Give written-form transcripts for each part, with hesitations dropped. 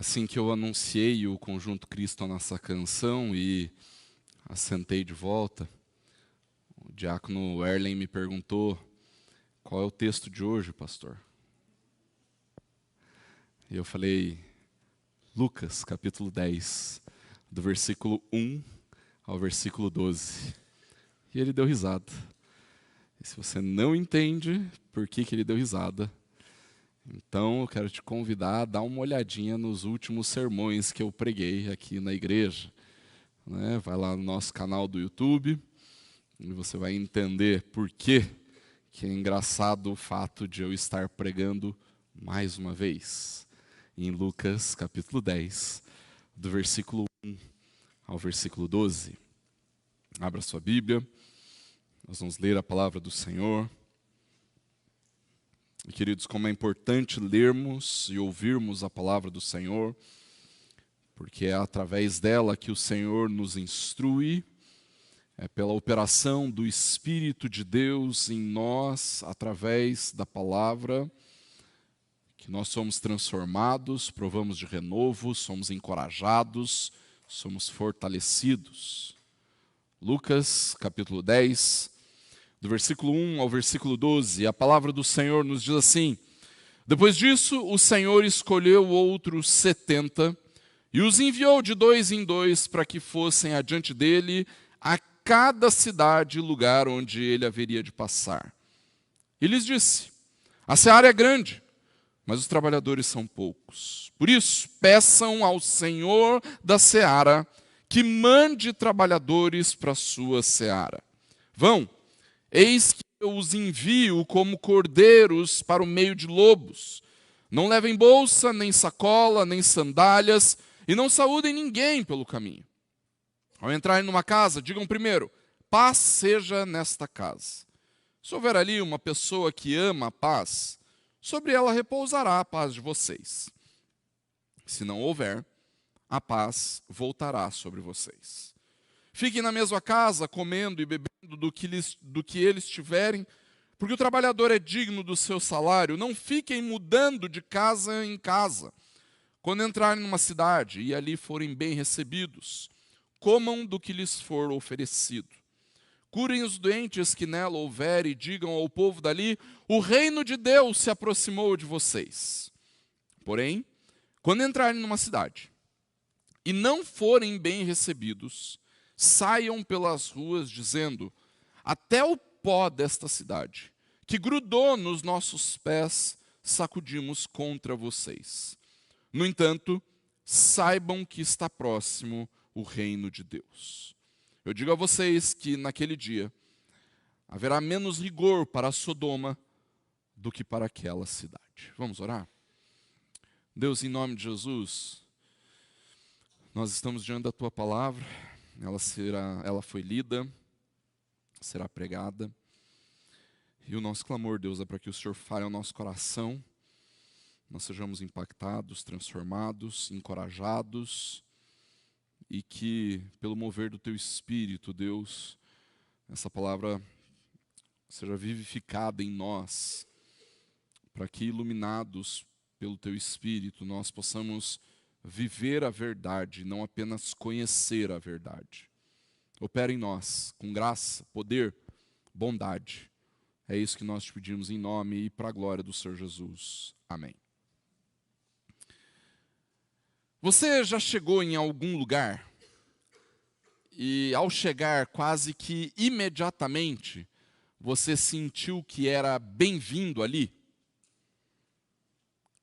Assim que eu anunciei o Conjunto Cristo a nossa canção e assentei de volta, o diácono Erlen me perguntou: qual é o texto de hoje, pastor? E eu falei: Lucas, capítulo 10, do versículo 1 ao versículo 12. E ele deu risada. E se você não entende por que ele deu risada, então eu quero te convidar a dar uma olhadinha nos últimos sermões que eu preguei aqui na igreja. Vai lá no nosso canal do YouTube e você vai entender por que é engraçado o fato de eu estar pregando mais uma vez em Lucas capítulo 10, do versículo 1 ao versículo 12. Abra sua Bíblia, nós vamos ler a palavra do Senhor. E, queridos, como é importante lermos e ouvirmos a palavra do Senhor, porque é através dela que o Senhor nos instrui, é pela operação do Espírito de Deus em nós, através da palavra, que nós somos transformados, provamos de renovo, somos encorajados, somos fortalecidos. Lucas, capítulo 10, do versículo 1 ao versículo 12, a palavra do Senhor nos diz assim: depois disso, o Senhor escolheu outros 70 e os enviou de 2 em 2 para que fossem adiante dele a cada cidade e lugar onde ele haveria de passar. E lhes disse: a seara é grande, mas os trabalhadores são poucos. Por isso, peçam ao Senhor da seara que mande trabalhadores para a sua seara. Vão, eis que eu os envio como cordeiros para o meio de lobos. Não levem bolsa, nem sacola, nem sandálias, e não saúdem ninguém pelo caminho. Ao entrarem numa casa, digam primeiro: paz seja nesta casa. Se houver ali uma pessoa que ama a paz, sobre ela repousará a paz de vocês. Se não houver, a paz voltará sobre vocês. Fiquem na mesma casa, comendo e bebendo do que eles tiverem, porque o trabalhador é digno do seu salário. Não fiquem mudando de casa em casa. Quando entrarem numa cidade e ali forem bem recebidos, comam do que lhes for oferecido. Curem os doentes que nela houver e digam ao povo dali: o reino de Deus se aproximou de vocês. Porém, quando entrarem numa cidade e não forem bem recebidos, saiam pelas ruas dizendo: até o pó desta cidade, que grudou nos nossos pés, sacudimos contra vocês. No entanto, saibam que está próximo o reino de Deus. Eu digo a vocês que naquele dia haverá menos rigor para Sodoma do que para aquela cidade. Vamos orar? Deus, em nome de Jesus, nós estamos diante da Tua palavra. Ela foi lida, será pregada. E o nosso clamor, Deus, é para que o Senhor fale ao nosso coração, nós sejamos impactados, transformados, encorajados, e que, pelo mover do Teu Espírito, Deus, essa palavra seja vivificada em nós, para que, iluminados pelo Teu Espírito, nós possamos viver a verdade, não apenas conhecer a verdade. Opera em nós, com graça, poder, bondade. É isso que nós te pedimos em nome e para a glória do Senhor Jesus. Amém. Você já chegou em algum lugar e, ao chegar, quase que imediatamente, você sentiu que era bem-vindo ali?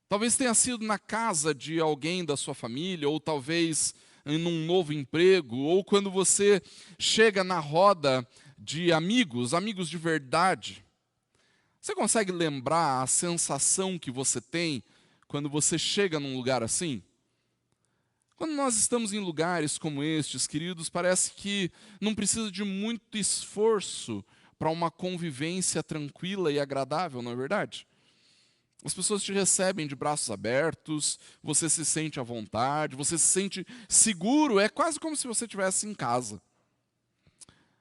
Talvez tenha sido na casa de alguém da sua família, ou talvez em um novo emprego, ou quando você chega na roda de amigos de verdade. Você consegue lembrar a sensação que você tem quando você chega num lugar assim? Quando nós estamos em lugares como estes, queridos, parece que não precisa de muito esforço para uma convivência tranquila e agradável, não é verdade? As pessoas te recebem de braços abertos, você se sente à vontade, você se sente seguro, é quase como se você estivesse em casa.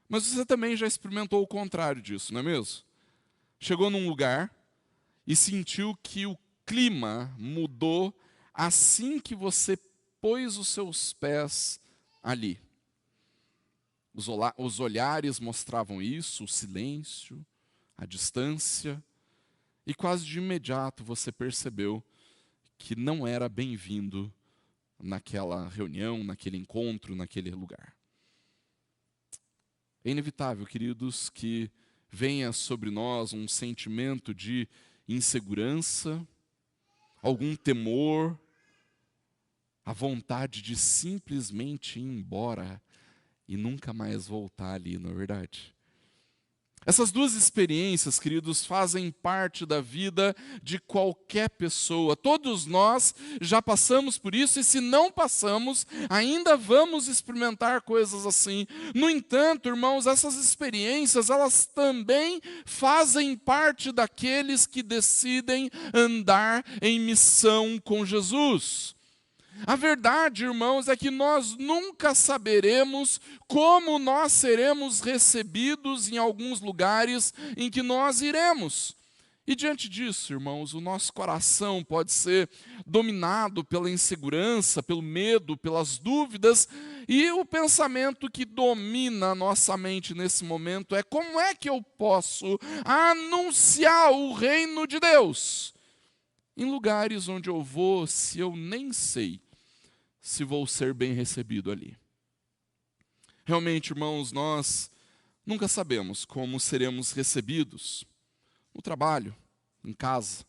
Mas você também já experimentou o contrário disso, não é mesmo? Chegou num lugar e sentiu que o clima mudou, assim que você pôs os seus pés ali. Os olhares mostravam isso, o silêncio, a distância, e quase de imediato você percebeu que não era bem-vindo naquela reunião, naquele encontro, naquele lugar. É inevitável, queridos, que venha sobre nós um sentimento de insegurança, algum temor, a vontade de simplesmente ir embora e nunca mais voltar ali, não é verdade? Essas duas experiências, queridos, fazem parte da vida de qualquer pessoa. Todos nós já passamos por isso e se não passamos, ainda vamos experimentar coisas assim. No entanto, irmãos, essas experiências, elas também fazem parte daqueles que decidem andar em missão com Jesus. A verdade, irmãos, é que nós nunca saberemos como nós seremos recebidos em alguns lugares em que nós iremos. E diante disso, irmãos, o nosso coração pode ser dominado pela insegurança, pelo medo, pelas dúvidas, e o pensamento que domina a nossa mente nesse momento é: como é que eu posso anunciar o reino de Deus em lugares onde eu vou se eu nem sei se vou ser bem recebido ali? Realmente, irmãos, nós nunca sabemos como seremos recebidos no trabalho, em casa,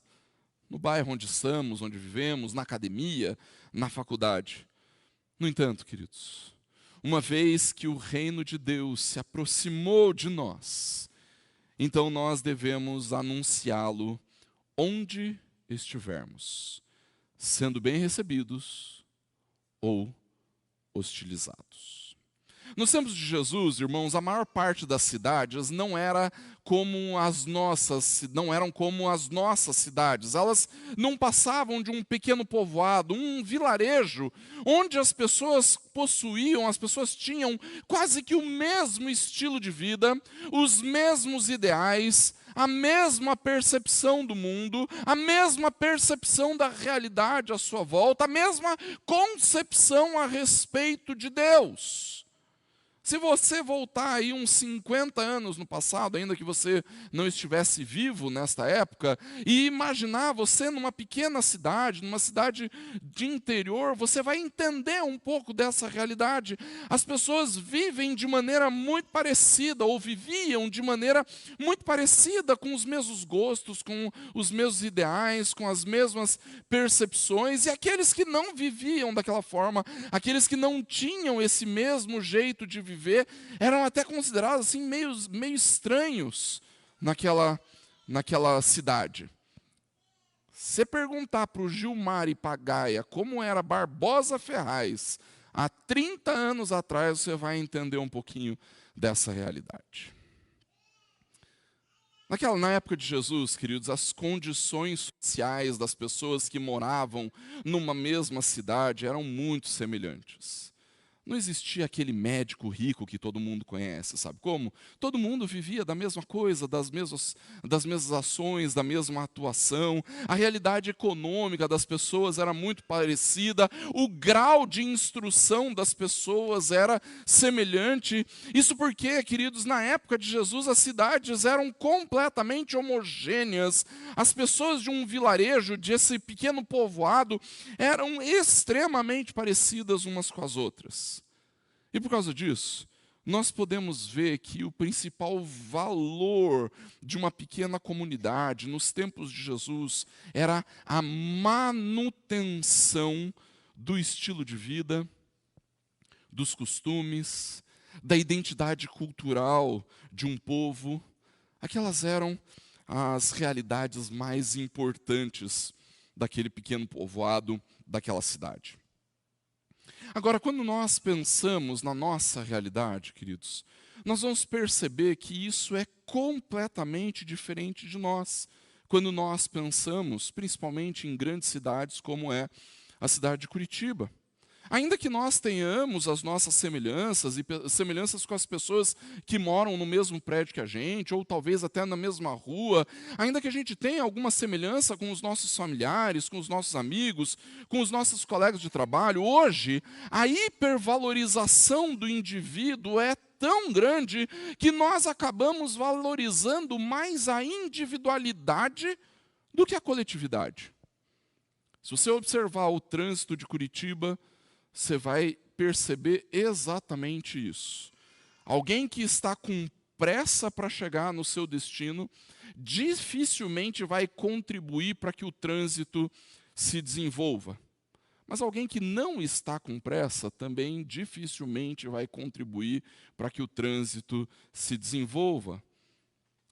no bairro onde estamos, onde vivemos, na academia, na faculdade. No entanto, queridos, uma vez que o reino de Deus se aproximou de nós, então nós devemos anunciá-lo onde estivermos, sendo bem recebidos ou hostilizados. Nos tempos de Jesus, irmãos, a maior parte das cidades não eram como as nossas cidades. Elas não passavam de um pequeno povoado, um vilarejo, onde as pessoas tinham quase que o mesmo estilo de vida, os mesmos ideais, a mesma percepção do mundo, a mesma percepção da realidade à sua volta, a mesma concepção a respeito de Deus. Se você voltar aí uns 50 anos no passado, ainda que você não estivesse vivo nesta época, e imaginar você numa pequena cidade, numa cidade de interior, você vai entender um pouco dessa realidade. As pessoas vivem de maneira muito parecida, ou viviam de maneira muito parecida, com os mesmos gostos, com os mesmos ideais, com as mesmas percepções, e aqueles que não viviam daquela forma, aqueles que não tinham esse mesmo jeito de viver, eram até considerados assim meio estranhos naquela cidade. Se perguntar para o Gilmar e para a Gaia como era Barbosa Ferraz há 30 anos atrás, você vai entender um pouquinho dessa realidade. Na época de Jesus, queridos, as condições sociais das pessoas que moravam numa mesma cidade eram muito semelhantes. Não existia aquele médico rico que todo mundo conhece, sabe como? Todo mundo vivia da mesma coisa, das mesmas ações, da mesma atuação. A realidade econômica das pessoas era muito parecida. O grau de instrução das pessoas era semelhante. Isso porque, queridos, na época de Jesus, as cidades eram completamente homogêneas. As pessoas de um vilarejo, desse pequeno povoado, eram extremamente parecidas umas com as outras. E por causa disso, nós podemos ver que o principal valor de uma pequena comunidade nos tempos de Jesus era a manutenção do estilo de vida, dos costumes, da identidade cultural de um povo. Aquelas eram as realidades mais importantes daquele pequeno povoado, daquela cidade. Agora, quando nós pensamos na nossa realidade, queridos, nós vamos perceber que isso é completamente diferente de nós. Quando nós pensamos, principalmente em grandes cidades como é a cidade de Curitiba. Ainda que nós tenhamos as nossas semelhanças e semelhanças com as pessoas que moram no mesmo prédio que a gente, ou talvez até na mesma rua, ainda que a gente tenha alguma semelhança com os nossos familiares, com os nossos amigos, com os nossos colegas de trabalho, hoje a hipervalorização do indivíduo é tão grande que nós acabamos valorizando mais a individualidade do que a coletividade. Se você observar o trânsito de Curitiba, você vai perceber exatamente isso. Alguém que está com pressa para chegar no seu destino, dificilmente vai contribuir para que o trânsito se desenvolva. Mas alguém que não está com pressa também dificilmente vai contribuir para que o trânsito se desenvolva.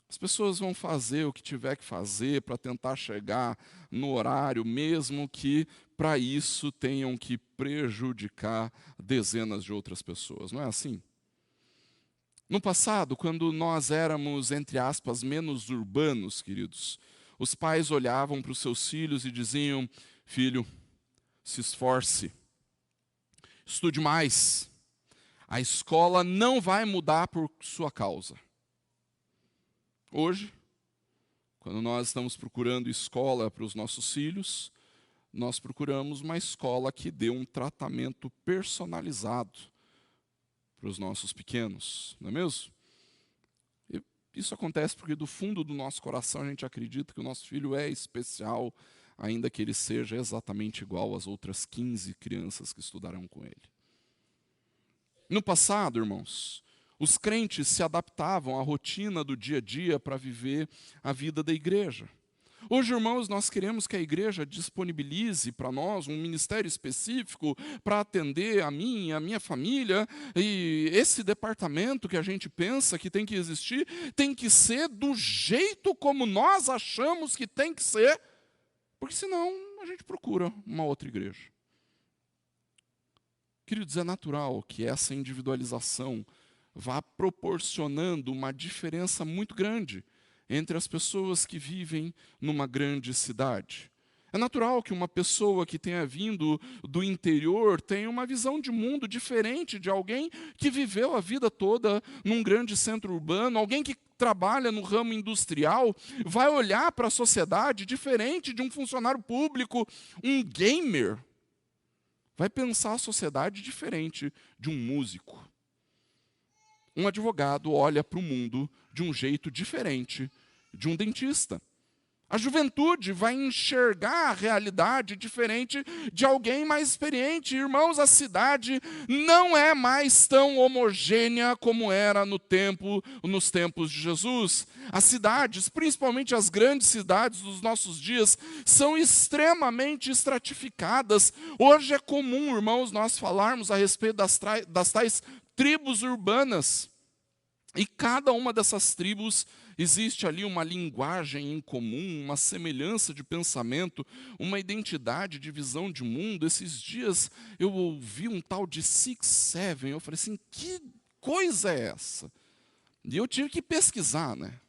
As pessoas vão fazer o que tiver que fazer para tentar chegar no horário, mesmo que para isso tenham que prejudicar dezenas de outras pessoas. Não é assim? No passado, quando nós éramos, entre aspas, menos urbanos, queridos, os pais olhavam para os seus filhos e diziam: filho, se esforce, estude mais, a escola não vai mudar por sua causa. Hoje, quando nós estamos procurando escola para os nossos filhos, nós procuramos uma escola que dê um tratamento personalizado para os nossos pequenos, não é mesmo? E isso acontece porque do fundo do nosso coração a gente acredita que o nosso filho é especial, ainda que ele seja exatamente igual às outras 15 crianças que estudarão com ele. No passado, irmãos, os crentes se adaptavam à rotina do dia a dia para viver a vida da igreja. Hoje, irmãos, nós queremos que a igreja disponibilize para nós um ministério específico para atender a mim e a minha família, e esse departamento que a gente pensa que tem que existir, tem que ser do jeito como nós achamos que tem que ser, porque senão a gente procura uma outra igreja. Queridos, é natural que essa individualização vá proporcionando uma diferença muito grande entre as pessoas que vivem numa grande cidade. É natural que uma pessoa que tenha vindo do interior tenha uma visão de mundo diferente de alguém que viveu a vida toda num grande centro urbano. Alguém que trabalha no ramo industrial vai olhar para a sociedade diferente de um funcionário público. Um gamer vai pensar a sociedade diferente de um músico. Um advogado olha para o mundo de um jeito diferente de um dentista. A juventude vai enxergar a realidade diferente de alguém mais experiente. Irmãos, a cidade não é mais tão homogênea como era nos tempos de Jesus. As cidades, principalmente as grandes cidades dos nossos dias, são extremamente estratificadas. Hoje é comum, irmãos, nós falarmos a respeito das tais tribos urbanas. E cada uma dessas tribos existe ali uma linguagem em comum, uma semelhança de pensamento, uma identidade de visão de mundo. Esses dias eu ouvi um tal de 6-7, eu falei assim, que coisa é essa? E eu tive que pesquisar, né?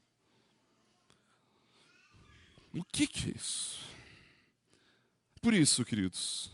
O que é isso? Por isso, queridos,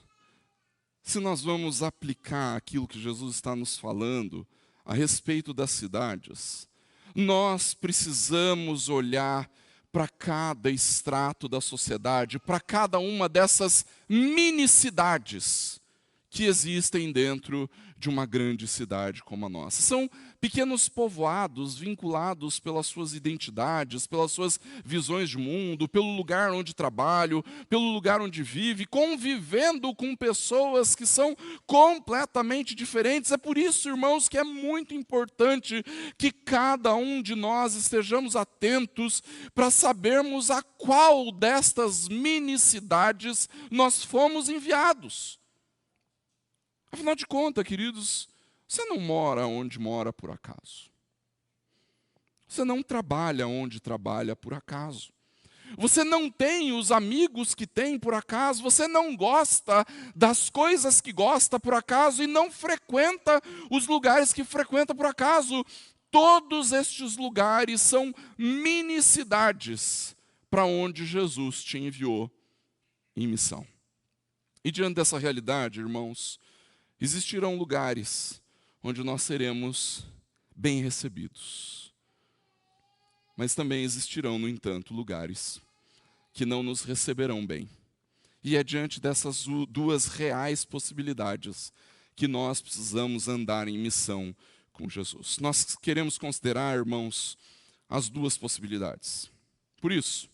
se nós vamos aplicar aquilo que Jesus está nos falando a respeito das cidades, nós precisamos olhar para cada extrato da sociedade, para cada uma dessas mini-cidades que existem dentro de uma grande cidade como a nossa. São pequenos povoados vinculados pelas suas identidades, pelas suas visões de mundo, pelo lugar onde trabalho, pelo lugar onde vive, convivendo com pessoas que são completamente diferentes. É por isso, irmãos, que é muito importante que cada um de nós estejamos atentos para sabermos a qual destas mini-cidades nós fomos enviados. Afinal de contas, queridos, você não mora onde mora por acaso. Você não trabalha onde trabalha por acaso. Você não tem os amigos que tem por acaso. Você não gosta das coisas que gosta por acaso e não frequenta os lugares que frequenta por acaso. Todos estes lugares são mini-cidades para onde Jesus te enviou em missão. E diante dessa realidade, irmãos, Existirão lugares onde nós seremos bem recebidos. Mas também existirão, no entanto, lugares que não nos receberão bem. E é diante dessas duas reais possibilidades que nós precisamos andar em missão com Jesus. Nós queremos considerar, irmãos, as duas possibilidades. Por isso,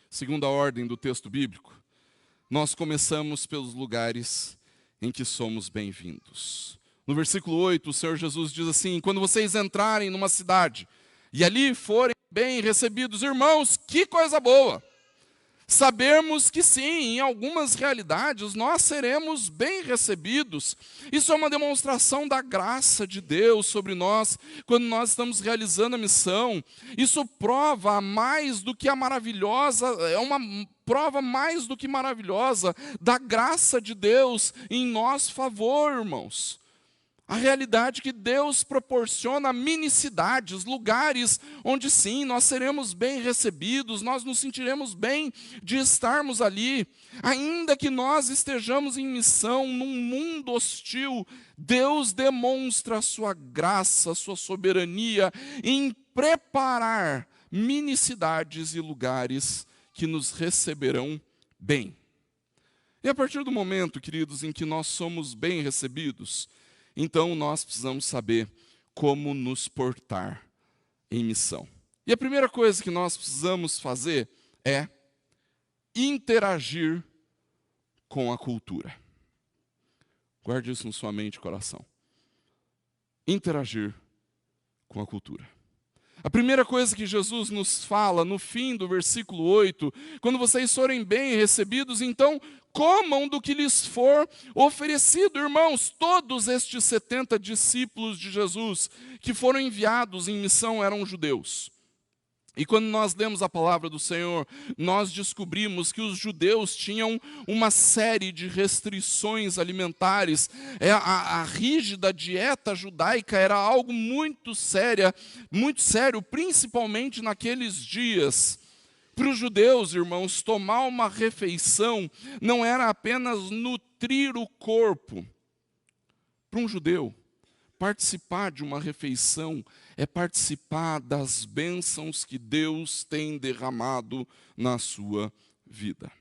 segundo a ordem do texto bíblico, nós começamos pelos lugares em que somos bem-vindos. No versículo 8, o Senhor Jesus diz assim: quando vocês entrarem numa cidade e ali forem bem recebidos, irmãos, que coisa boa! Sabermos que sim, em algumas realidades nós seremos bem recebidos. Isso é uma demonstração da graça de Deus sobre nós, quando nós estamos realizando a missão. Isso prova mais do que a maravilhosa, é uma prova mais do que maravilhosa da graça de Deus em nosso favor, irmãos. A realidade que Deus proporciona minicidades, lugares onde sim, nós seremos bem recebidos, nós nos sentiremos bem de estarmos ali. Ainda que nós estejamos em missão num mundo hostil, Deus demonstra a sua graça, a sua soberania em preparar minicidades e lugares que nos receberão bem. E a partir do momento, queridos, em que nós somos bem recebidos, então nós precisamos saber como nos portar em missão. E a primeira coisa que nós precisamos fazer é interagir com a cultura. Guarde isso na sua mente e coração. Interagir com a cultura. A primeira coisa que Jesus nos fala no fim do versículo 8, quando vocês forem bem recebidos, então comam do que lhes for oferecido. Irmãos, todos estes 70 discípulos de Jesus que foram enviados em missão eram judeus. E quando nós lemos a palavra do Senhor, nós descobrimos que os judeus tinham uma série de restrições alimentares. A rígida dieta judaica era algo muito sério, principalmente naqueles dias. Para os judeus, irmãos, tomar uma refeição não era apenas nutrir o corpo. Para um judeu, participar de uma refeição é participar das bênçãos que Deus tem derramado na sua vida.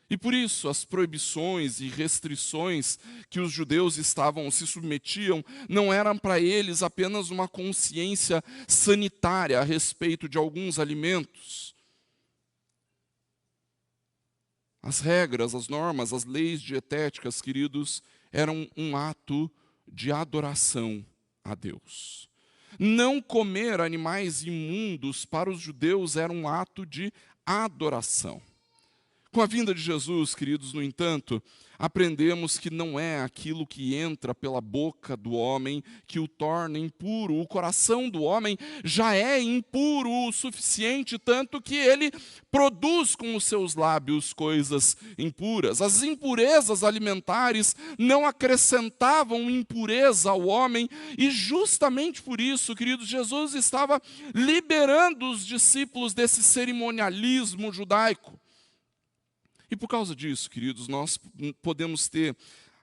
E por isso, as proibições e restrições que os judeus se submetiam, não eram para eles apenas uma consciência sanitária a respeito de alguns alimentos. As regras, as normas, as leis dietéticas, queridos, eram um ato de adoração a Deus. Não comer animais imundos para os judeus era um ato de adoração. Com a vinda de Jesus, queridos, no entanto, aprendemos que não é aquilo que entra pela boca do homem que o torna impuro. O coração do homem já é impuro o suficiente, tanto que ele produz com os seus lábios coisas impuras. As impurezas alimentares não acrescentavam impureza ao homem, e justamente por isso, queridos, Jesus estava liberando os discípulos desse cerimonialismo judaico. E por causa disso, queridos, nós podemos ter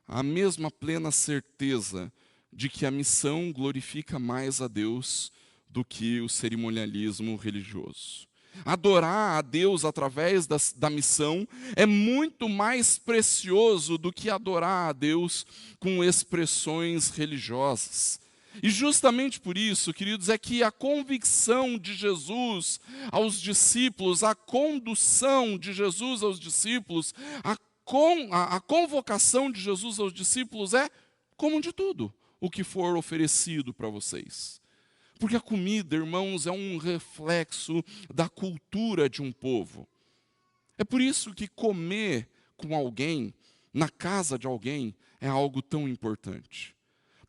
a mesma plena certeza de que a missão glorifica mais a Deus do que o cerimonialismo religioso. Adorar a Deus através da missão é muito mais precioso do que adorar a Deus com expressões religiosas. E justamente por isso, queridos, é que a convicção de Jesus aos discípulos, a condução de Jesus aos discípulos, a convocação de Jesus aos discípulos é: comam de tudo o que for oferecido para vocês. Porque a comida, irmãos, é um reflexo da cultura de um povo. É por isso que comer com alguém, na casa de alguém, é algo tão importante.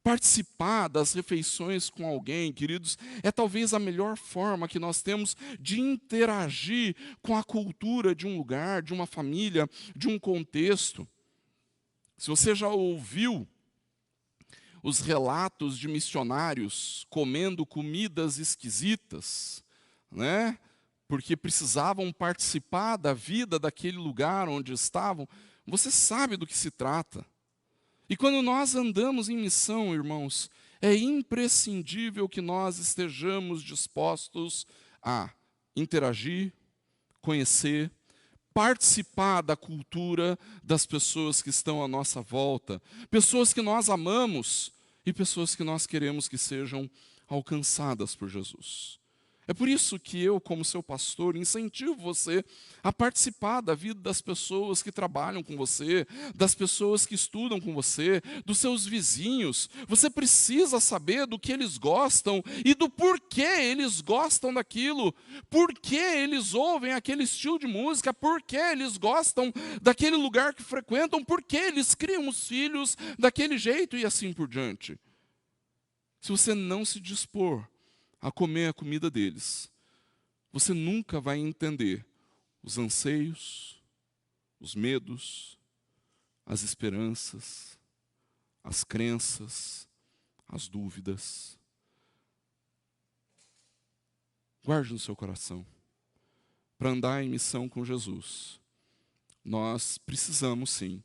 Participar das refeições com alguém, queridos, é talvez a melhor forma que nós temos de interagir com a cultura de um lugar, de uma família, de um contexto. Se você já ouviu os relatos de missionários comendo comidas esquisitas, né? Porque precisavam participar da vida daquele lugar onde estavam, você sabe do que se trata. E quando nós andamos em missão, irmãos, é imprescindível que nós estejamos dispostos a interagir, conhecer, participar da cultura das pessoas que estão à nossa volta, pessoas que nós amamos e pessoas que nós queremos que sejam alcançadas por Jesus. É por isso que eu, como seu pastor, incentivo você a participar da vida das pessoas que trabalham com você, das pessoas que estudam com você, dos seus vizinhos. Você precisa saber do que eles gostam e do porquê eles gostam daquilo, porquê eles ouvem aquele estilo de música, porquê eles gostam daquele lugar que frequentam, porquê eles criam os filhos daquele jeito e assim por diante. Se você não se dispor a comer a comida deles, você nunca vai entender os anseios, os medos, as esperanças, as crenças, as dúvidas. Guarde no seu coração. Para andar em missão com Jesus, nós precisamos sim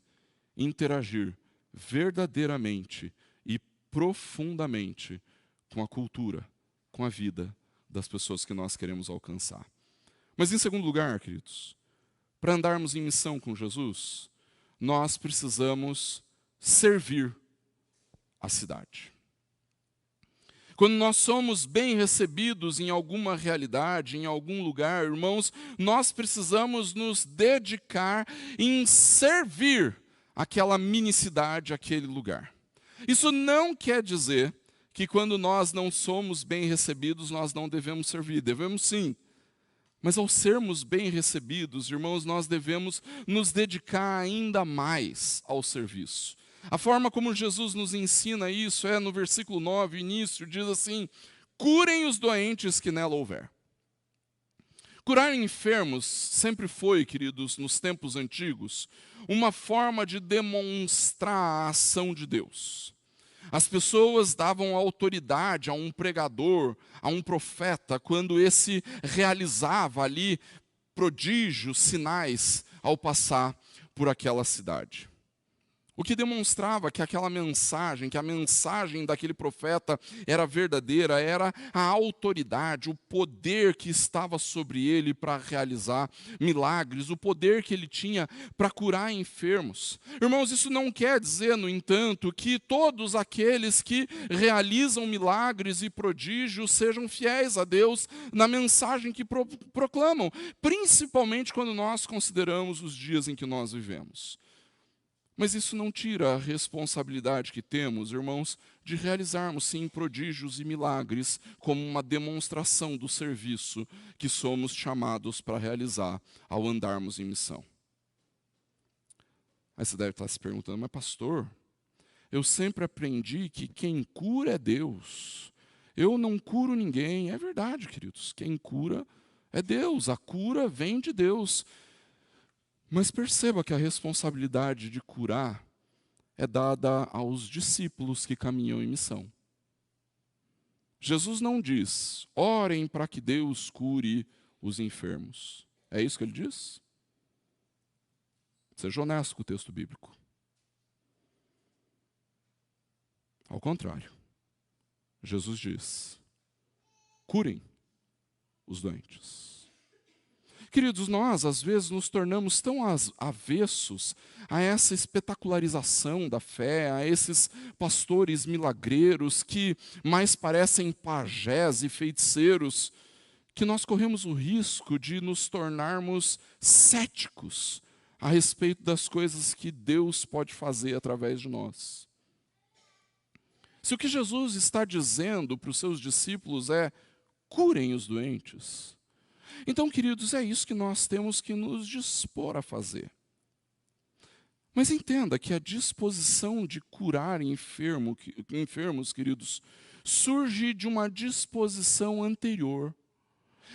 interagir verdadeiramente e profundamente com a cultura, com a vida das pessoas que nós queremos alcançar. Mas em segundo lugar, queridos, para andarmos em missão com Jesus, nós precisamos servir a cidade. Quando nós somos bem recebidos em alguma realidade, em algum lugar, irmãos, nós precisamos nos dedicar em servir aquela minicidade, aquele lugar. Isso não quer dizer que quando nós não somos bem recebidos, nós não devemos servir. Devemos sim. Mas ao sermos bem recebidos, irmãos, nós devemos nos dedicar ainda mais ao serviço. A forma como Jesus nos ensina isso é no versículo 9, início, diz assim: curem os doentes que nela houver. Curar enfermos sempre foi, queridos, nos tempos antigos, uma forma de demonstrar a ação de Deus. As pessoas davam autoridade a um pregador, a um profeta, quando esse realizava ali prodígios, sinais, ao passar por aquela cidade. O que demonstrava que aquela mensagem, que a mensagem daquele profeta era verdadeira, era a autoridade, o poder que estava sobre ele para realizar milagres, o poder que ele tinha para curar enfermos. Irmãos, isso não quer dizer, no entanto, que todos aqueles que realizam milagres e prodígios sejam fiéis a Deus na mensagem que proclamam, principalmente quando nós consideramos os dias em que nós vivemos. Mas isso não tira a responsabilidade que temos, irmãos, de realizarmos, sim, prodígios e milagres como uma demonstração do serviço que somos chamados para realizar ao andarmos em missão. Aí você deve estar se perguntando, mas pastor, eu sempre aprendi que quem cura é Deus. Eu não curo ninguém. É verdade, queridos, quem cura é Deus, a cura vem de Deus. Mas perceba que a responsabilidade de curar é dada aos discípulos que caminham em missão. Jesus não diz, orem para que Deus cure os enfermos. É isso que ele diz? Seja honesto com o texto bíblico. Ao contrário, Jesus diz, curem os doentes. Queridos, nós às vezes nos tornamos tão avessos a essa espetacularização da fé, a esses pastores milagreiros que mais parecem pajés e feiticeiros, que nós corremos o risco de nos tornarmos céticos a respeito das coisas que Deus pode fazer através de nós. Se o que Jesus está dizendo para os seus discípulos é curem os doentes, então, queridos, é isso que nós temos que nos dispor a fazer. Mas entenda que a disposição de curar enfermos, queridos, surge de uma disposição anterior.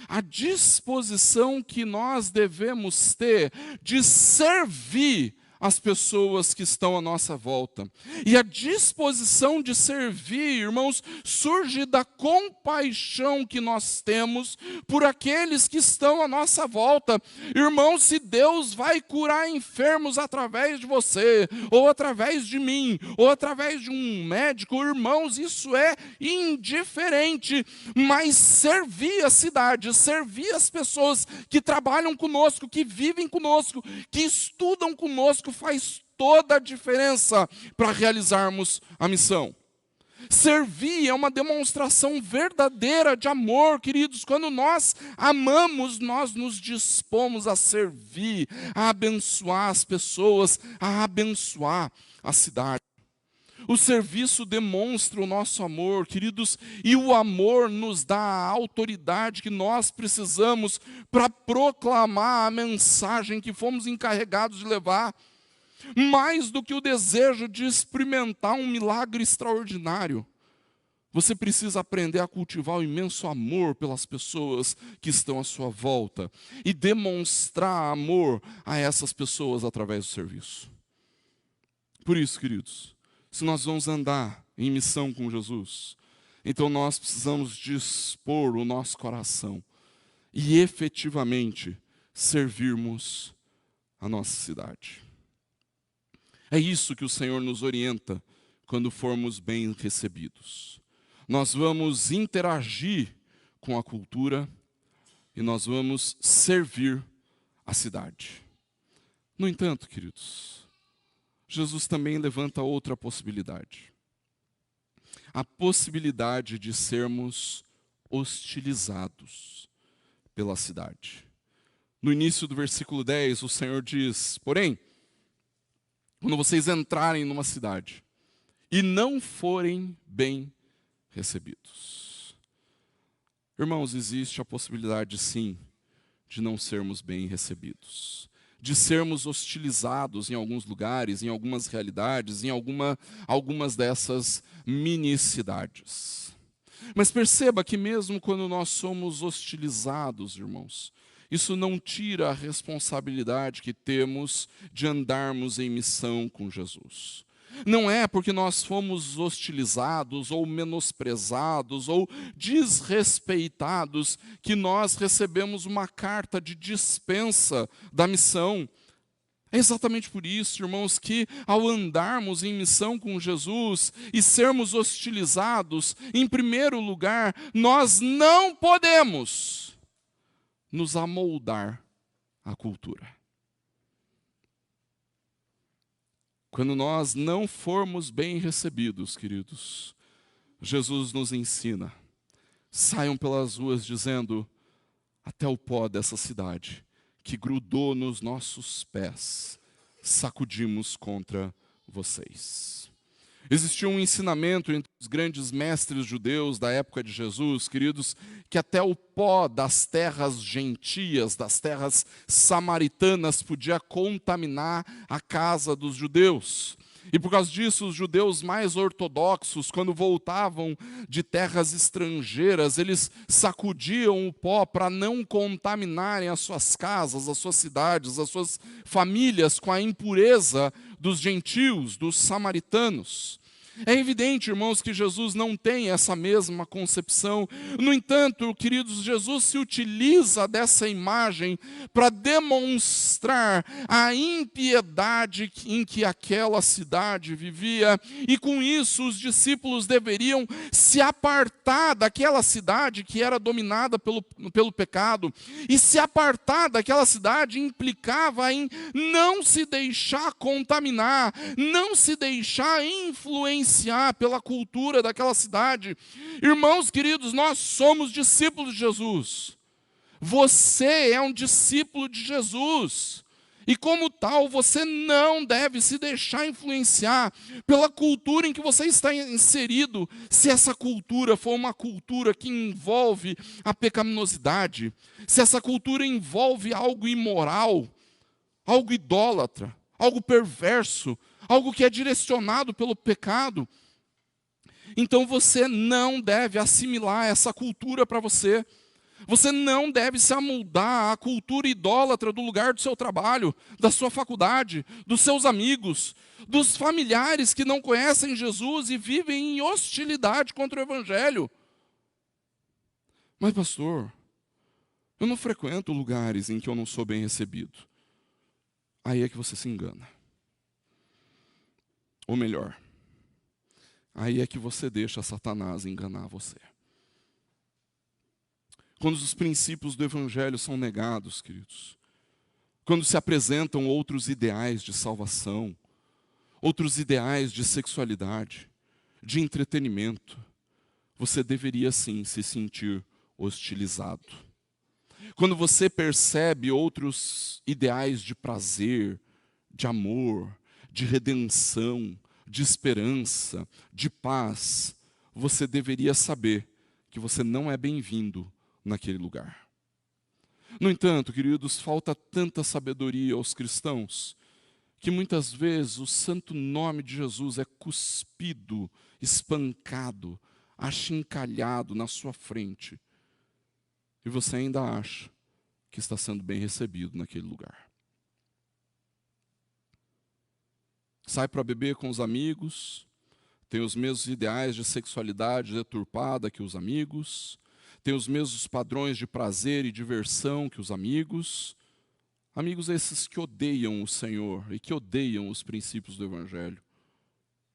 A disposição que nós devemos ter de servir as pessoas que estão à nossa volta. E a disposição de servir, irmãos, surge da compaixão que nós temos por aqueles que estão à nossa volta. Irmãos, se Deus vai curar enfermos através de você, ou através de mim, ou através de um médico, irmãos, isso é indiferente. Mas servir a cidade, servir as pessoas que trabalham conosco, que vivem conosco, que estudam conosco, faz toda a diferença para realizarmos a missão. Servir é uma demonstração verdadeira de amor, queridos. Quando nós amamos, nós nos dispomos a servir, a abençoar as pessoas, a abençoar a cidade. O serviço demonstra o nosso amor, queridos, e o amor nos dá a autoridade que nós precisamos para proclamar a mensagem que fomos encarregados de levar. Mais do que o desejo de experimentar um milagre extraordinário, você precisa aprender a cultivar o imenso amor pelas pessoas que estão à sua volta e demonstrar amor a essas pessoas através do serviço. Por isso, queridos, se nós vamos andar em missão com Jesus, então nós precisamos dispor o nosso coração e efetivamente servirmos a nossa cidade. É isso que o Senhor nos orienta quando formos bem recebidos. Nós vamos interagir com a cultura e nós vamos servir a cidade. No entanto, queridos, Jesus também levanta outra possibilidade. A possibilidade de sermos hostilizados pela cidade. No início do versículo 10, o Senhor diz: porém, quando vocês entrarem numa cidade e não forem bem recebidos. Irmãos, existe a possibilidade, sim, de não sermos bem recebidos, de sermos hostilizados em alguns lugares, em algumas realidades, em algumas dessas mini-cidades. Mas perceba que mesmo quando nós somos hostilizados, irmãos, isso não tira a responsabilidade que temos de andarmos em missão com Jesus. Não é porque nós fomos hostilizados, ou menosprezados, ou desrespeitados, que nós recebemos uma carta de dispensa da missão. É exatamente por isso, irmãos, que ao andarmos em missão com Jesus e sermos hostilizados, em primeiro lugar, nós não podemos nos amoldar à cultura. Quando nós não formos bem recebidos, queridos, Jesus nos ensina: saiam pelas ruas dizendo: até o pó dessa cidade, que grudou nos nossos pés, sacudimos contra vocês. Existia um ensinamento entre os grandes mestres judeus da época de Jesus, queridos, que até o pó das terras gentias, das terras samaritanas, podia contaminar a casa dos judeus. E por causa disso, os judeus mais ortodoxos, quando voltavam de terras estrangeiras, eles sacudiam o pó para não contaminarem as suas casas, as suas cidades, as suas famílias com a impureza dos gentios, dos samaritanos. É evidente, irmãos, que Jesus não tem essa mesma concepção. No entanto, queridos, Jesus se utiliza dessa imagem para demonstrar a impiedade em que aquela cidade vivia. E com isso, os discípulos deveriam se apartar daquela cidade que era dominada pelo pecado. E se apartar daquela cidade implicava em não se deixar contaminar, não se deixar influenciar pela cultura daquela cidade. Irmãos queridos, nós somos discípulos de Jesus. Você é um discípulo de Jesus. E como tal, você não deve se deixar influenciar pela cultura em que você está inserido, se essa cultura for uma cultura que envolve a pecaminosidade, se essa cultura envolve algo imoral, algo idólatra, algo perverso, algo que é direcionado pelo pecado. Então você não deve assimilar essa cultura para você. Você não deve se amoldar à cultura idólatra do lugar do seu trabalho, da sua faculdade, dos seus amigos, dos familiares que não conhecem Jesus e vivem em hostilidade contra o Evangelho. Mas, pastor, eu não frequento lugares em que eu não sou bem recebido. Aí é que você se engana. Ou melhor, aí é que você deixa Satanás enganar você. Quando os princípios do Evangelho são negados, queridos, quando se apresentam outros ideais de salvação, outros ideais de sexualidade, de entretenimento, você deveria sim se sentir hostilizado. Quando você percebe outros ideais de prazer, de amor, de redenção, de esperança, de paz, você deveria saber que você não é bem-vindo naquele lugar. No entanto, queridos, falta tanta sabedoria aos cristãos que muitas vezes o santo nome de Jesus é cuspido, espancado, achincalhado na sua frente. E você ainda acha que está sendo bem recebido naquele lugar. Sai para beber com os amigos, tem os mesmos ideais de sexualidade deturpada que os amigos, tem os mesmos padrões de prazer e diversão que os amigos. Amigos esses que odeiam o Senhor e que odeiam os princípios do Evangelho.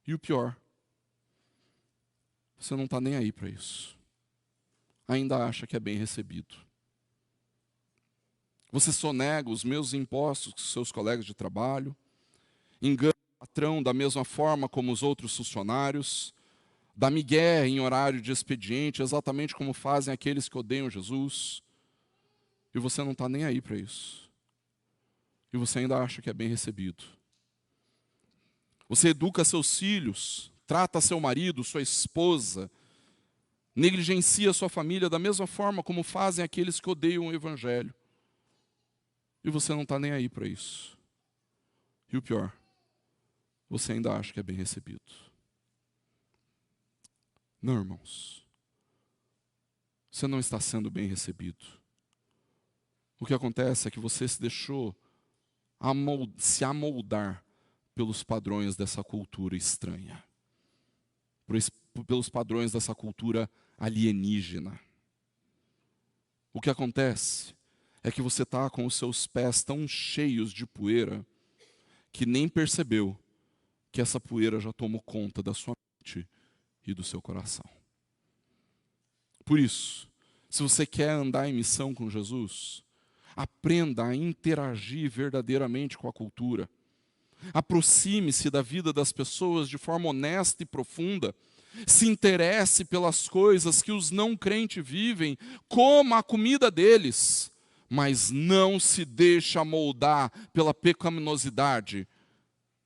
E o pior, você não está nem aí para isso. Ainda acha que é bem recebido. Você sonega os mesmos impostos que os seus colegas de trabalho, engana o patrão da mesma forma como os outros funcionários, dá migué em horário de expediente, exatamente como fazem aqueles que odeiam Jesus, e você não está nem aí para isso. E você ainda acha que é bem recebido. Você educa seus filhos, trata seu marido, sua esposa, negligencia sua família da mesma forma como fazem aqueles que odeiam o Evangelho. E você não está nem aí para isso. E o pior, você ainda acha que é bem recebido. Não, irmãos. Você não está sendo bem recebido. O que acontece é que você se deixou se amoldar pelos padrões dessa cultura estranha. Pelos padrões dessa cultura alienígena. O que acontece é que você está com os seus pés tão cheios de poeira que nem percebeu que essa poeira já tomou conta da sua mente e do seu coração. Por isso, se você quer andar em missão com Jesus, aprenda a interagir verdadeiramente com a cultura. Aproxime-se da vida das pessoas de forma honesta e profunda. Se interesse pelas coisas que os não crentes vivem, coma a comida deles, mas não se deixe moldar pela pecaminosidade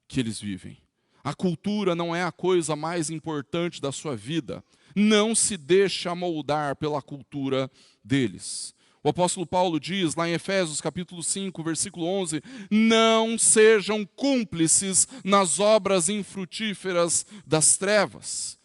que eles vivem. A cultura não é a coisa mais importante da sua vida. Não se deixe moldar pela cultura deles. O apóstolo Paulo diz lá em Efésios capítulo 5, versículo 11, não sejam cúmplices nas obras infrutíferas das trevas.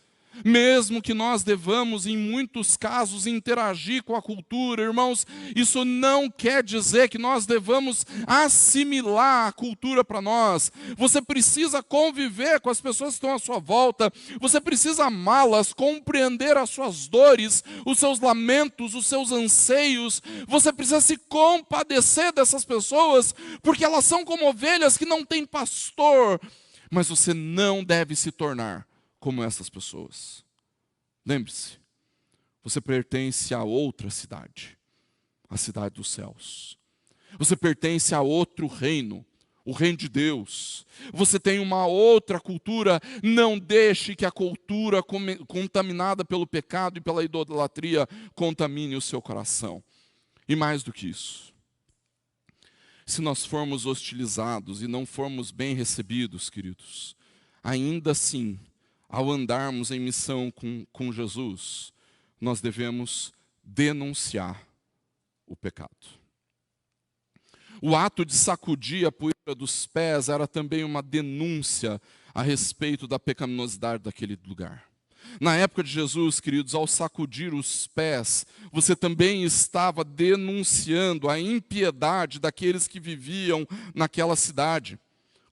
Mesmo que nós devamos, em muitos casos, interagir com a cultura, irmãos, isso não quer dizer que nós devamos assimilar a cultura para nós. Você precisa conviver com as pessoas que estão à sua volta, você precisa amá-las, compreender as suas dores, os seus lamentos, os seus anseios. Você precisa se compadecer dessas pessoas, porque elas são como ovelhas que não têm pastor. Mas você não deve se tornar como essas pessoas. Lembre-se, você pertence a outra cidade, a cidade dos céus. Você pertence a outro reino, o reino de Deus. Você tem uma outra cultura. Não deixe que a cultura contaminada pelo pecado e pela idolatria contamine o seu coração. E mais do que isso, se nós formos hostilizados e não formos bem recebidos, queridos, ainda assim, ao andarmos em missão com Jesus, nós devemos denunciar o pecado. O ato de sacudir a poeira dos pés era também uma denúncia a respeito da pecaminosidade daquele lugar. Na época de Jesus, queridos, ao sacudir os pés, você também estava denunciando a impiedade daqueles que viviam naquela cidade.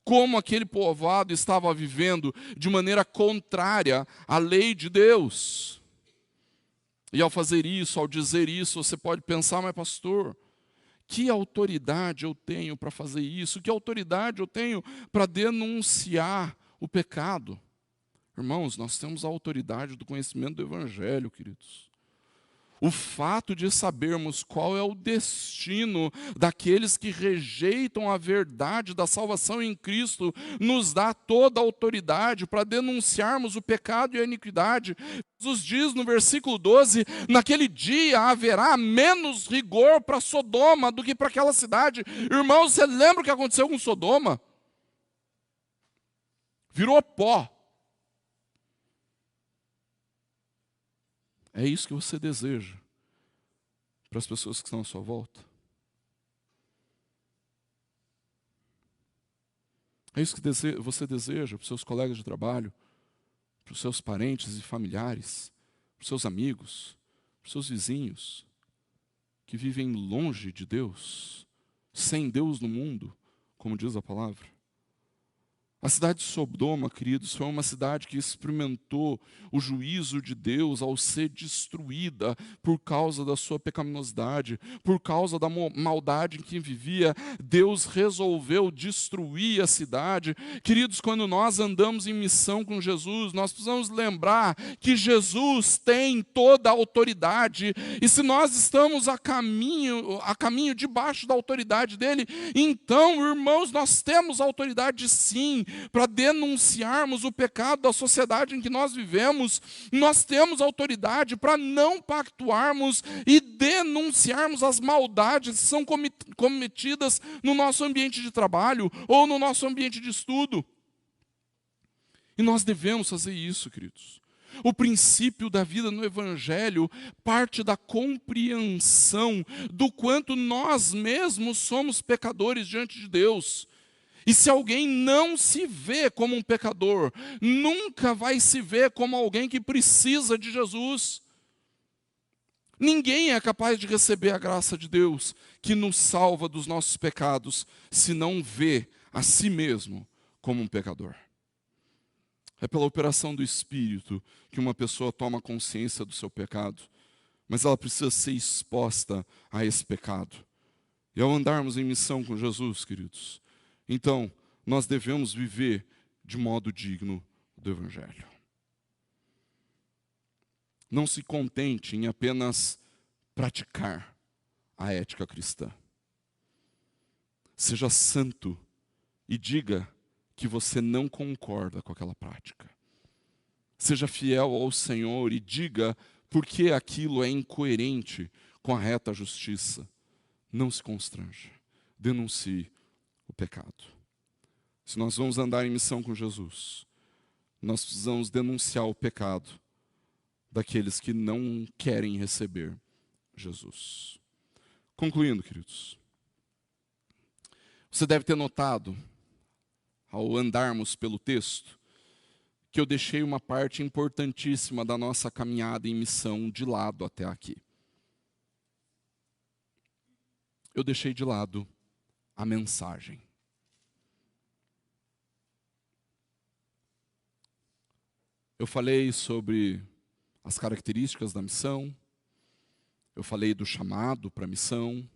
Como aquele povoado estava vivendo de maneira contrária à lei de Deus. E ao fazer isso, ao dizer isso, você pode pensar, mas pastor, que autoridade eu tenho para fazer isso? Que autoridade eu tenho para denunciar o pecado? Irmãos, nós temos a autoridade do conhecimento do Evangelho, queridos. O fato de sabermos qual é o destino daqueles que rejeitam a verdade da salvação em Cristo nos dá toda a autoridade para denunciarmos o pecado e a iniquidade. Jesus diz no versículo 12, naquele dia haverá menos rigor para Sodoma do que para aquela cidade. Irmãos, você lembra o que aconteceu com Sodoma? Virou pó. É isso que você deseja para as pessoas que estão à sua volta? É isso que você deseja para os seus colegas de trabalho, para os seus parentes e familiares, para os seus amigos, para os seus vizinhos, que vivem longe de Deus, sem Deus no mundo, como diz a palavra? A cidade de Sodoma, queridos, foi uma cidade que experimentou o juízo de Deus ao ser destruída por causa da sua pecaminosidade, por causa da maldade em que vivia. Deus resolveu destruir a cidade. Queridos, quando nós andamos em missão com Jesus, nós precisamos lembrar que Jesus tem toda a autoridade, e se nós estamos a caminho debaixo da autoridade dele, então, irmãos, nós temos autoridade sim, para denunciarmos o pecado da sociedade em que nós vivemos. Nós temos autoridade para não pactuarmos e denunciarmos as maldades que são cometidas no nosso ambiente de trabalho ou no nosso ambiente de estudo. E nós devemos fazer isso, queridos. O princípio da vida no Evangelho parte da compreensão do quanto nós mesmos somos pecadores diante de Deus. E se alguém não se vê como um pecador, nunca vai se ver como alguém que precisa de Jesus. Ninguém é capaz de receber a graça de Deus, que nos salva dos nossos pecados, se não vê a si mesmo como um pecador. É pela operação do Espírito que uma pessoa toma consciência do seu pecado, mas ela precisa ser exposta a esse pecado. E ao andarmos em missão com Jesus, queridos, então, nós devemos viver de modo digno do Evangelho. Não se contente em apenas praticar a ética cristã. Seja santo e diga que você não concorda com aquela prática. Seja fiel ao Senhor e diga por que aquilo é incoerente com a reta justiça. Não se constranja. Denuncie o pecado. Se nós vamos andar em missão com Jesus, nós precisamos denunciar o pecado daqueles que não querem receber Jesus. Concluindo, queridos, você deve ter notado, ao andarmos pelo texto, que eu deixei uma parte importantíssima da nossa caminhada em missão de lado até aqui. Eu deixei de lado a mensagem. Eu falei sobre as características da missão, eu falei do chamado para a missão,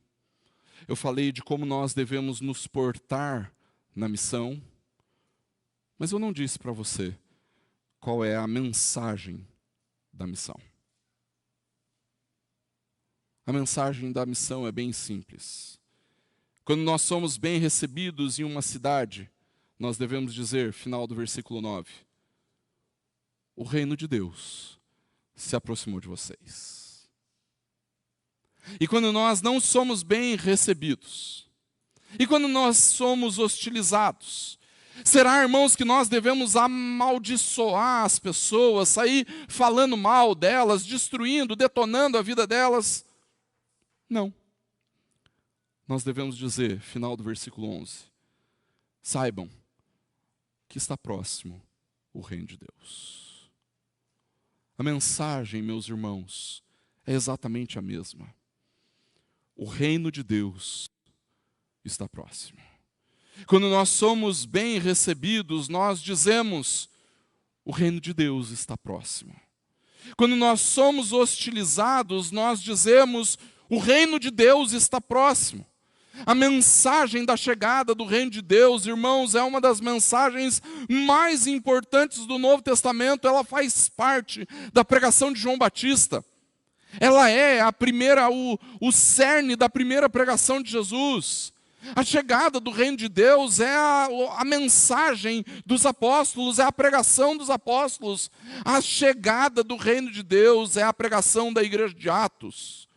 eu falei de como nós devemos nos portar na missão, mas eu não disse para você qual é a mensagem da missão. A mensagem da missão é bem simples. Quando nós somos bem recebidos em uma cidade, nós devemos dizer, final do versículo 9, o reino de Deus se aproximou de vocês. E quando nós não somos bem recebidos, e quando nós somos hostilizados, será, irmãos, que nós devemos amaldiçoar as pessoas, sair falando mal delas, destruindo, detonando a vida delas? Não. Nós devemos dizer, final do versículo 11, saibam que está próximo o reino de Deus. A mensagem, meus irmãos, é exatamente a mesma. O reino de Deus está próximo. Quando nós somos bem recebidos, nós dizemos: o reino de Deus está próximo. Quando nós somos hostilizados, nós dizemos: o reino de Deus está próximo. A mensagem da chegada do reino de Deus, irmãos, é uma das mensagens mais importantes do Novo Testamento. Ela faz parte da pregação de João Batista. Ela é o cerne da primeira pregação de Jesus. A chegada do reino de Deus é a mensagem dos apóstolos, é a pregação dos apóstolos. A chegada do reino de Deus é a pregação da igreja de Atos.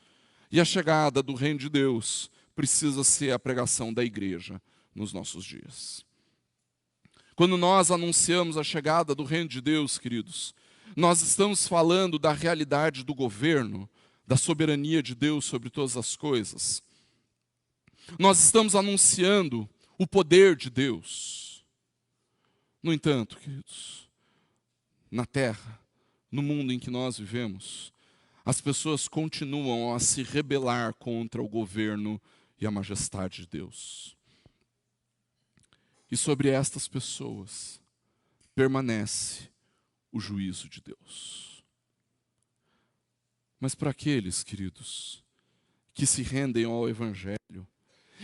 E a chegada do reino de Deus precisa ser a pregação da igreja nos nossos dias. Quando nós anunciamos a chegada do reino de Deus, queridos, nós estamos falando da realidade do governo, da soberania de Deus sobre todas as coisas. Nós estamos anunciando o poder de Deus. No entanto, queridos, na terra, no mundo em que nós vivemos, as pessoas continuam a se rebelar contra o governo e a majestade de Deus. E sobre estas pessoas permanece o juízo de Deus. Mas para aqueles, queridos, que se rendem ao Evangelho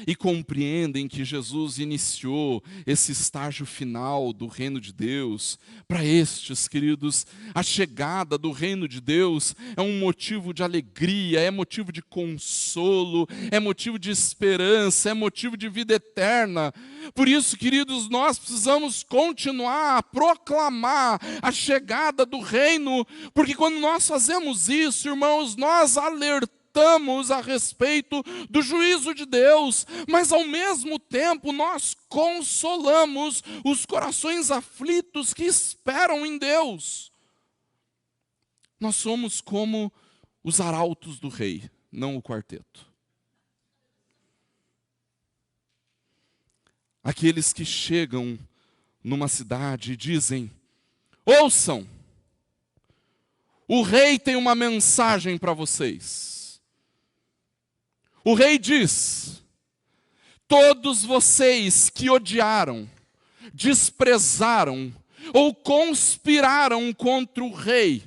e compreendem que Jesus iniciou esse estágio final do reino de Deus, para estes, queridos, a chegada do reino de Deus é um motivo de alegria, é motivo de consolo, é motivo de esperança, é motivo de vida eterna. Por isso, queridos, nós precisamos continuar a proclamar a chegada do reino, porque quando nós fazemos isso, irmãos, nós alertamos a respeito do juízo de Deus, mas ao mesmo tempo nós consolamos os corações aflitos que esperam em Deus. Nós somos como os arautos do rei, não o quarteto. Aqueles que chegam numa cidade e dizem: ouçam, o rei tem uma mensagem para vocês. O rei diz: todos vocês que odiaram, desprezaram ou conspiraram contra o rei,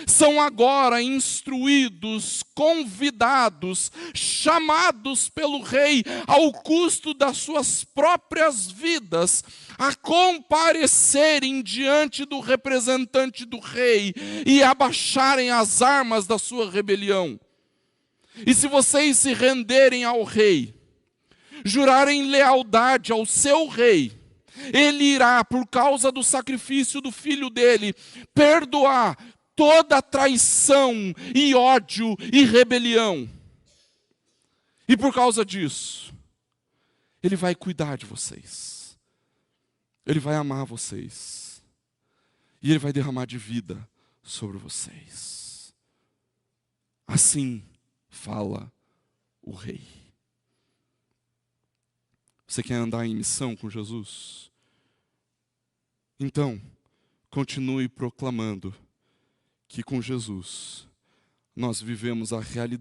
são agora instruídos, convidados, chamados pelo rei, ao custo das suas próprias vidas, a comparecerem diante do representante do rei e abaixarem as armas da sua rebelião. E se vocês se renderem ao rei, jurarem lealdade ao seu rei, ele irá, por causa do sacrifício do filho dele, perdoar toda traição e ódio e rebelião. E por causa disso, ele vai cuidar de vocês. Ele vai amar vocês. E ele vai derramar de vida sobre vocês. Assim fala o rei. Você quer andar em missão com Jesus? Então, continue proclamando que com Jesus nós vivemos a realidade